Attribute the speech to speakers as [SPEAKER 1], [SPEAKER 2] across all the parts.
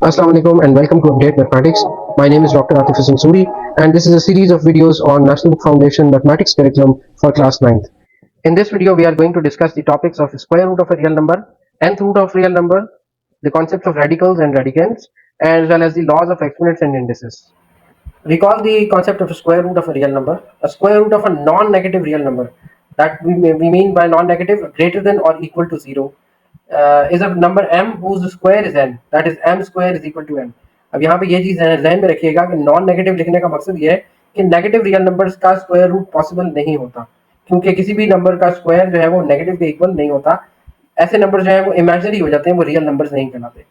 [SPEAKER 1] Assalamu alaikum and welcome to Update Mathematics. My name is Dr. Atif Hassan Suri and this is a series of videos on National Book Foundation Mathematics curriculum for class 9th. In this video, we are going to discuss the topics of square root of a real number, nth root of real number, the concepts of radicals and radicands, as well as the laws of exponents and indices. Recall the concept of a square root of a real number. A square root of a non-negative real number, that we mean by non-negative greater than or equal to 0, is a number m whose square is n, that is m square is equal to n. अब यहाँ पे ये चीज ध्यान में रखिएगा कि non negative लिखने का मकसद ये है कि नेगेटिव रियल नंबर्स का स्क्वायर रूट पॉसिबल नहीं होता, क्योंकि किसी भी नंबर का स्क्वायर जो है वो नेगेटिव के इक्वल नहीं होता. ऐसे नंबर जो है वो इमेजिनरी हो जाते हैं, वो रियल नंबर्स नहीं कहलाते.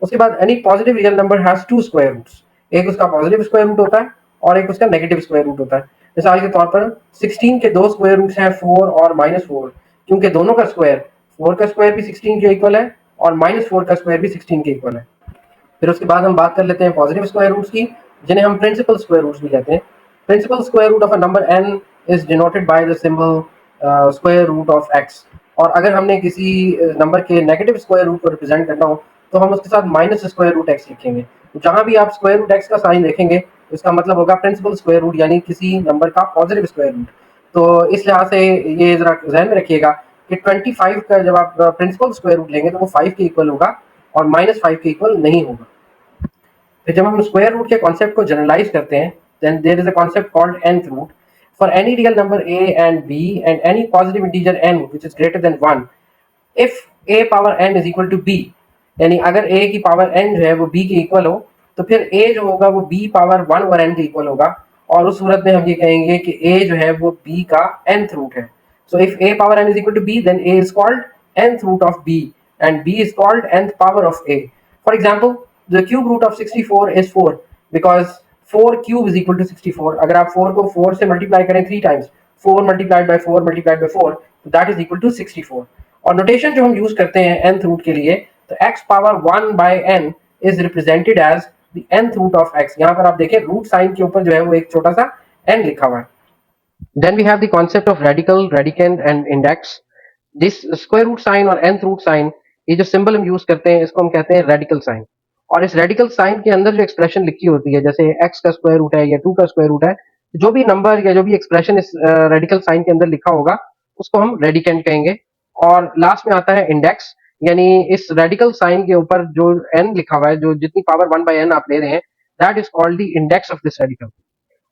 [SPEAKER 1] उसके बाद any positive real number has two square roots. एक उसका पॉजिटिव स्क्वायर रूट होता है और एक उसका नेगेटिव स्क्वायर रूट होता है. मिसाल के तौर पर 16 के दो स्क्वायर रूट्स हैं 4 और -4, क्योंकि दोनों का स्क्वायर 4 का स्क्वायर भी 16 के इक्वल है और -4 का स्क्वायर भी 16 के इक्वल है. फिर उसके बाद हम बात कर लेते हैं पॉजिटिव स्क्वायर रूट्स की, जिन्हें हम प्रिंसिपल स्क्वायर रूट्स भी कहते हैं. Principal square root of a number n is denoted by the symbol square root of x. और अगर हमने किसी नंबर के नेगेटिव स्क्वायर रूट को रिप्रेजेंट करना हो तो हम उसके साथ माइनस स्क्वायर रूट एक्स लिखेंगे. जहां भी आप स्क्वायर रूट एक्स का साइन देखेंगे इसका मतलब होगा प्रिंसिपल स्क्वायर रूट, यानी किसी नंबर का पॉजिटिव स्क्वायर रूट. तो इस लिहाज से ये जरा ध्यान में रखिएगा कि 25 का जब आप प्रिंसिपल स्क्वायर रूट लेंगे तो वो 5 के इक्वल होगा और -5 के इक्वल नहीं होगा. फिर जब हम स्क्वायर रूट के कॉन्सेप्ट को जनरलाइज करते हैं, then there is a concept called nth root. For any real number a and b and any positive integer n which is greater than 1, if a power n is equal to b, यानी अगर a की power n जो है वो b के equal हो तो फिर a जो होगा वो b पावर 1 ओवर n के इक्वल होगा. और उस सूरत में हम ये कहेंगे कि a जो है वो b का nth रूट है. So if a power n is equal to b, then a is called nth root of b and b is called nth power of a. For example, the cube root of 64 is 4 because 4 cube is equal to 64. अगर आप 4 को 4 से multiply करें 3 times, 4 multiplied by 4 multiplied by 4, तो that is equal to 64. और notation जो हम use करते हैं nth रूट के लिए, तो x power 1 by n is represented as the nth root of x. यहाँ पर आप देखें रूट साइन के ऊपर जो है वो एक छोटा सा n लिखा हुआ है. Then we have the concept of radical, radicand and index. This square root sign और nth root sign, ये जो सिंबल हम यूज करते हैं इसको हम कहते हैं रेडिकल साइन. और इस रेडिकल साइन के अंदर जो एक्सप्रेशन लिखी होती है, जैसे x का स्क्वायर रूट है या 2 का स्क्वायर रूट है, जो भी नंबर या जो भी एक्सप्रेशन इस रेडिकल साइन के अंदर लिखा होगा उसको हम रेडिकेंड कहेंगे. और लास्ट में आता है इंडेक्स, यानी इस रेडिकल साइन के ऊपर जो n लिखा हुआ है, जो जितनी पावर 1 बाय n आप ले रहे हैं, that is called the index of this radical.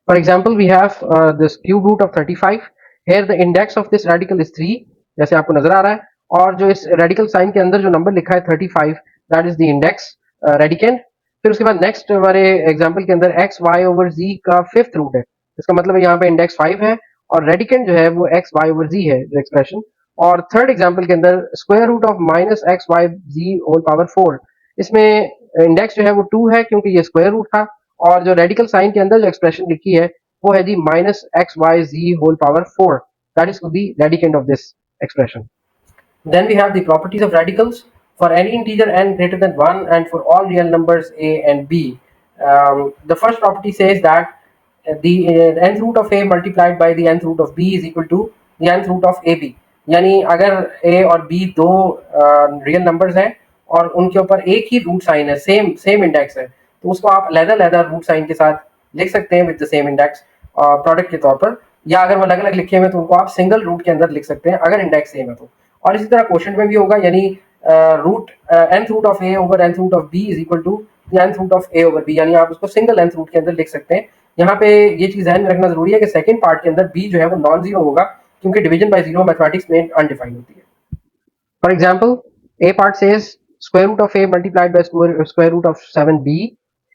[SPEAKER 1] For example, we have this cube root of 35. Here the index of this radical is 3, जैसे आपको नजर आ रहा है. और जो इस रेडिकल साइन के अंदर जो नंबर लिखा है 35, that is the index radicand. फिर उसके बाद नेक्स्ट हमारे एग्जांपल के अंदर एक्स वाई ओवर जी का फिफ्थ रूट है, इसका मतलब है यहाँ पे इंडेक्स 5 है और रेडिकेंड जो है वो एक्स वाई ओवर जी है जो एक्सप्रेशन. और थर्ड एग्जांपल के अंदर square root of minus x y ji whole power 4, इसमें इंडेक्स जो है वो 2 है क्योंकि ये स्क्वायर रूट था. और जो रेडिकल साइन के अंदर जो एक्सप्रेशन लिखी है वो है g minus x y ji whole power 4, that is the radicand of this expression. Then we have the properties of radicals for any integer n greater than 1 and for all real numbers a and b. The first property says that the nth root of a multiplied by the nth root of b is equal to the nth root of ab. यानी अगर a और b दो real numbers हैं और उनके ऊपर एक ही root sine है, सेम इंडेक्स है, तो उसको आप अलग-अलग रूट साइन के साथ लिख सकते हैं with the same index product के तौर पर. या अगर वो अलग-अलग लिखे हुए तो उनको आप सिंगल रूट के अंदर लिख सकते हैं अगर इंडेक्स सेम है तो. और इसी तरह क्वोशिएंट में भी होगा, यानी root nth root of a over nth root of b is equal to the nth root of a over b, यानी आप उसको सिंगल nth रूट के अंदर लिख सकते हैं. यहाँ पे ये चीज ध्यान में रखना जरूरी है कि सेकंड पार्ट के अंदर b जो है वो नॉन जीरो होगा, क्योंकि डिवीजन बाय जीरो मैथमेटिक्स में अनडिफाइंड होती है. For example, a part says square root of a multiplied by square root of 7b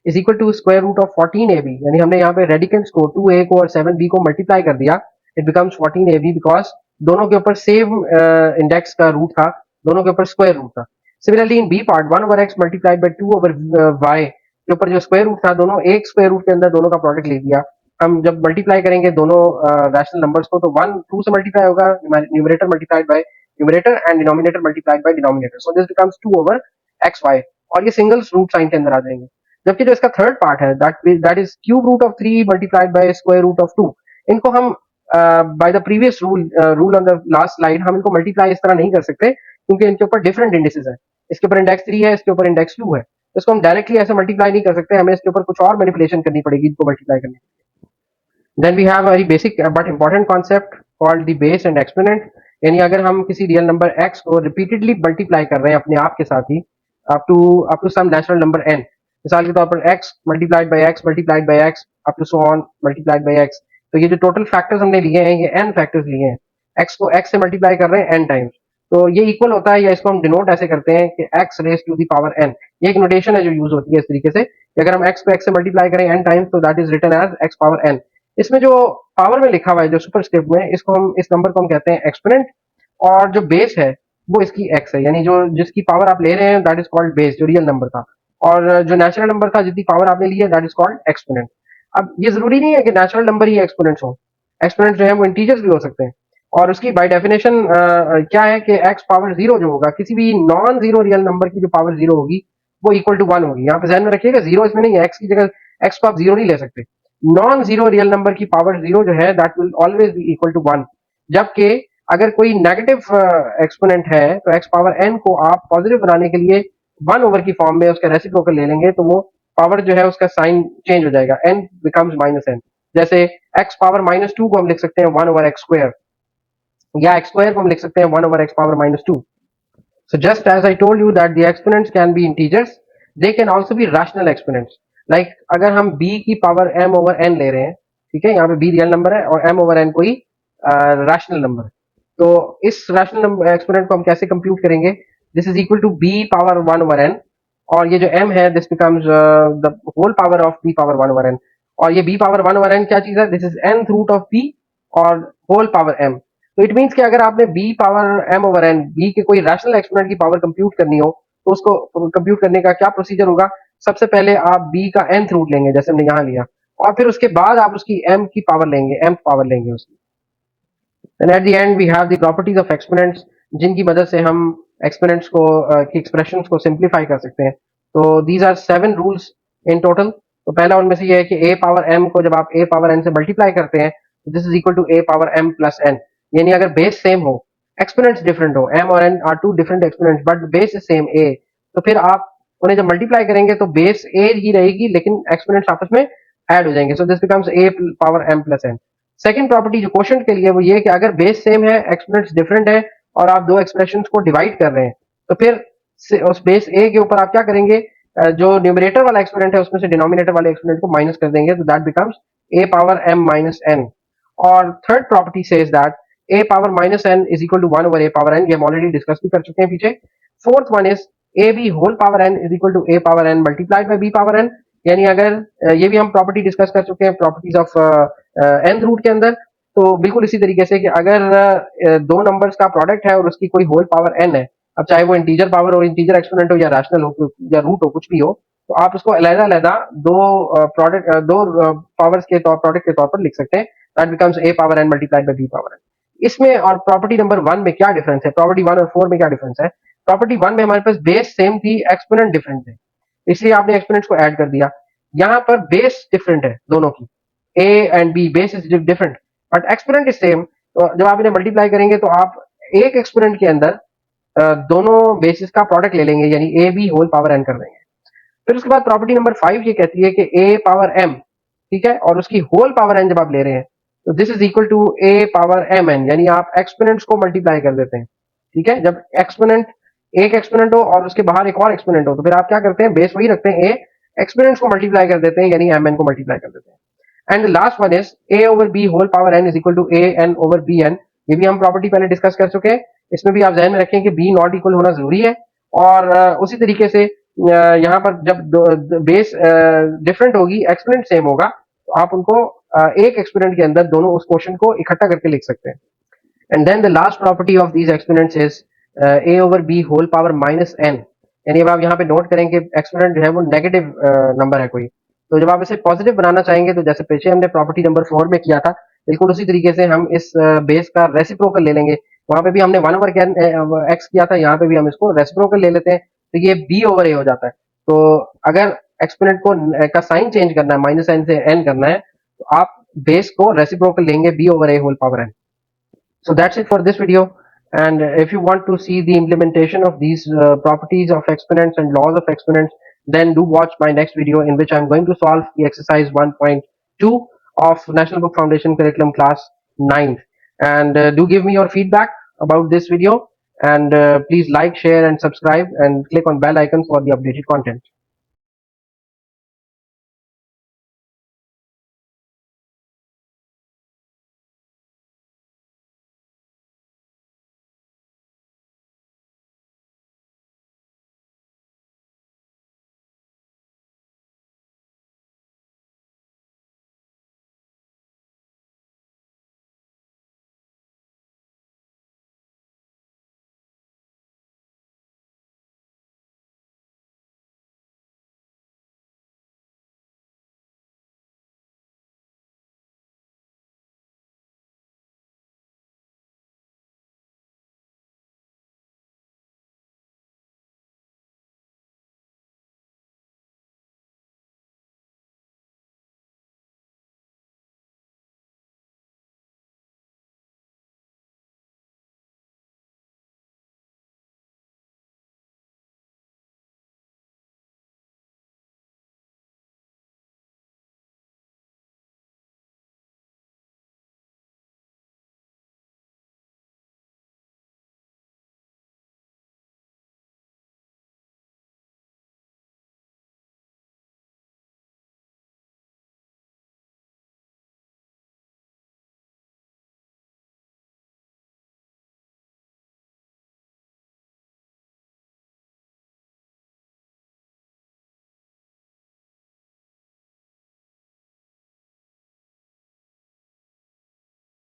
[SPEAKER 1] is equal to square root of 14ab. यानी हमने यहाँ पे रेडिकेंड्स को 2a को और 7b को मल्टीप्लाई कर दिया, इट बिकम्स 14ab बिकॉज दोनों के ऊपर सेम इंडेक्स का रूट था, दोनों के ऊपर स्क्वायर रूट था. Similarly in b part 1 over x multiplied bye 2 over y के ऊपर जो स्क्वायर रूट था, दोनों एक स्क्वायर रूट के अंदर दोनों का प्रोडक्ट ले लिया. हम जब मल्टीप्लाई करेंगे दोनों रैशनल नंबर्स को तो 1 2 से मल्टीप्लाई होगा, numerator multiplied by numerator and denominator multiplied by denominator, so this becomes 2 over xy. और ये सिंगल रूट साइन के अंदर आ जाएंगे. जबकि जो इसका थर्ड पार्ट है, that is cube root of 3 multiplied by square root of 2, इनको हम by the previous rule on the last slide हम इनको मल्टीप्लाई इस तरह नहीं कर सकते क्योंकि इनके ऊपर डिफरेंट इंडिसेस है. इसके ऊपर इंडेक्स 3 है, इसके ऊपर इंडेक्स 2 है. इसको हम डायरेक्टली ऐसे मल्टीप्लाई नहीं कर सकते, हमें इसके ऊपर कुछ और मैनिपुलेशन करनी पड़ेगी इनको मल्टीप्लाई करने। Then we have a very basic but important concept called the base and exponent. यानी अगर हम किसी रियल नंबर x को रिपीटेडली मल्टीप्लाई कर रहे हैं अपने आप के साथ ही up to some natural number n, मिसाल के तौर पर x multiplied by x multiplied by x up to so on multiplied by x, तो ये जो टोटल फैक्टर्स हमने लिए हैं ये n फैक्टर्स लिए हैं, x को x से मल्टीप्लाई कर रहे हैं n टाइम्स, तो ये इक्वल होता है, या इसको हम डिनोट ऐसे करते हैं कि x raise to the power n। ये एक नोटेशन है जो यूज होती है इस तरीके से कि अगर हम x को x से मल्टीप्लाई करें n टाइम्स तो that is written as x power n। इसमें जो पावर में लिखा हुआ है जो सुपरस्क्रिप्ट में, इसको हम इस नंबर को हम कहते हैं एक्सपोनेंट, और जो बेस है वो इसकी x है, यानी जो जिसकी पावर आप ले रहे हैं दैट इज कॉल्ड बेस, जो रियल नंबर था, और जो नेचुरल नंबर था जितनी पावर आपने ली है दैट इज कॉल्ड एक्सपोनेंट। अब ये जरूरी नहीं है कि नेचुरल नंबर ही एक्सपोनेंट्स हो, एक्सपोनेंट जो है वो इंटीजर्स भी हो सकते हैं, और उसकी बाय डेफिनेशन क्या है कि x पावर जीरो जो होगा, किसी भी नॉन जीरो रियल नंबर की जो पावर जीरो होगी वो इक्वल टू वन होगी। यहाँ पे ध्यान में रखिएगा जीरो इसमें नहीं है, x की जगह x को आप जीरो नहीं ले सकते, नॉन जीरो रियल नंबर की पावर जीरो जो है that will always be equal to one. जबकि अगर कोई नेगेटिव एक्सपोनेंट है तो x पावर n को आप पॉजिटिव बनाने के लिए वन ओवर की फॉर्म में उसका रेसिप्रोकल ले लेंगे, तो वो पावर जो है उसका साइन चेंज हो जाएगा, n बिकम्स माइनस n। जैसे x पावर माइनस टू को हम लिख सकते हैं वन ओवर एक्स स्क्वायर, या एक्स स्क्वायर को हम लिख सकते हैं one over x power minus two. So just as I told you that the exponents can be integers, they can also be rational exponents. Like अगर हम b की power m over n ले रहे हैं, ठीक है, यहाँ पे b रियल नंबर है और m over n कोई रैशनल नंबर है, तो इस रैशनल नंबर एक्सपोनेंट को हम कैसे कंप्यूट करेंगे? This is equal to b power one over n, और ये जो m है this becomes the whole power of b power one over n, और ये b power one over n क्या चीज है? This is nth root of b और होल पावर m। तो इट मीन्स कि अगर आपने b power m over n, b के कोई रैशनल एक्सपोनेंट की पावर कंप्यूट करनी हो तो उसको कंप्यूट करने का क्या प्रोसीजर होगा? सबसे पहले आप b का nth रूट लेंगे जैसे हमने यहाँ लिया, और फिर उसके बाद आप उसकी m की पावर लेंगे, m पावर लेंगे उसकी। Then at the end we have the properties of exponents, जिनकी मदद से हम exponents को की expressions को simplify कर सकते हैं। तो these are 7 rules in total। तो पहला उनमें से ये है कि a पावर m को जब आप a पावर n से मल्टीप्लाई करते हैं तो this is equal to a power m plus n। यानी अगर बेस सेम हो, एक्सपोनेंट्स डिफरेंट हो, m और n are two different exponents but base is same a, तो फिर आप उन्हें जब मल्टीप्लाई करेंगे तो बेस a ही रहेगी लेकिन एक्सपोनेंट्स आपस में ऐड हो जाएंगे, so this becomes a power m plus n। Second property जो क्वोशंट के लिए वो ये कि अगर बेस सेम है, एक्सपोनेंट्स डिफरेंट है, और आप दो एक्सप्रेशंस को डिवाइड कर रहे हैं, तो फिर उस बेस ए के ऊपर आप क्या करेंगे? जो न्यूमरेटर वाला एक्सपोनेंट है उसमें से डिनोमिनेटर वाले एक्सपोनेंट को माइनस कर देंगे, तो that becomes a power m minus n। और third property says that a power minus n is equal to one over a power n, ये हम ऑलरेडी डिस्कस भी कर चुके हैं पीछे। Fourth one is a b whole power n is equal to a power n multiplied by b power n। यानी अगर ये भी हम प्रॉपर्टी डिस्कस कर चुके हैं प्रॉपर्टीज ऑफ nth रूट के अंदर, तो बिल्कुल इसी तरीके से कि अगर दो नंबर्स का प्रोडक्ट है और उसकी कोई होल पावर n है, अब चाहे वो इंटीजर पावर हो, इंटीजर एक्सपोनेंट हो, या रैशनल हो, या रूट हो, कुछ भी हो, तो आप उसको अलग-अलग दो प्रोडक्ट दो पावर्स के तौर प्रोडक्ट के तौर पर लिख सकते हैं, that becomes a power n multiplied by b power n। इसमें और प्रॉपर्टी नंबर वन में क्या डिफरेंस है, प्रॉपर्टी वन और फोर में क्या डिफरेंस है? प्रॉपर्टी वन में हमारे पास बेस सेम थी, एक्सपोनेंट डिफरेंट थे, इसलिए आपने एक्सपोनेंट्स को ऐड कर दिया। यहाँ पर बेस डिफरेंट है दोनों की, a and b base is different but exponent is same, तो जब आप इन्हें मल्टीप्लाई करेंगे तो आप एक एक्सपोनेंट के अंदर दोनों बेसिस का प्रोडक्ट ले लेंगे, यानी a b whole power n कर देंगे। फिर उसके बाद प्रॉपर्टी नंबर 5 ये कहती है कि ए पावर एम, ठीक है, और उसकी होल पावर एन जब आप ले रहे हैं तो this is equal to a power m n, यानी आप एक्सपोनेंट्स को मल्टीप्लाई कर देते हैं, ठीक है। जब एक्सपोनेंट एक एक्सपोनेंट हो और उसके बाहर एक और एक्सपोनेंट हो तो फिर आप क्या करते हैं? बेस वही रखते हैं, ए एक्सपोनेंट्स को मल्टीप्लाई कर देते हैं, यानी एम एन को मल्टीप्लाई कर देते हैं। And last one is a over b whole power n is equal to a n over b n। ये भी हम प्रॉपर्टी पहले डिस्कस कर चुके हैं, इसमें भी आप ध्यान में रखें कि b नॉट इक्वल होना जरूरी है, और उसी तरीके से यहाँ पर जब बेस डिफरेंट होगी, एक्सपोनेंट सेम होगा, तो आप उनको एक एक्सपोनेंट के अंदर दोनों उस क्वोशंट को इकट्ठा करके लिख सकते हैं। And then the last property of these exponents is a over b whole power minus n। यानी अब आप यहाँ पे नोट करें कि एक्सपोनेंट जो है वो नेगेटिव नंबर है कोई, तो जब आप इसे पॉजिटिव बनाना चाहेंगे तो जैसे पीछे हमने प्रॉपर्टी नंबर 4 में किया था, बिल्कुल उसी तरीके से हम इस बेस का रेसिप्रोकल ले लेंगे। वहां पे भी हमने वन ओवर एक्स किया था, यहाँ पे भी हम इसको रेसिप्रोकल ले लेते हैं, तो ये बी ओवर ए हो जाता है। तो अगर एक्सपोनेंट को का साइन चेंज करना है, माइनस एन से एन करना है, तो आप बेस को रेसिप्रोकल लेंगे b over a whole power n. So that's it for this video. And if you want to see the implementation of these properties of exponents and laws of exponents, then do watch my next video in which I'm going to solve the exercise 1.2 of National Book Foundation curriculum class 9th. And do give me your feedback about this video, and please like, share and subscribe and click on bell icon for the updated content.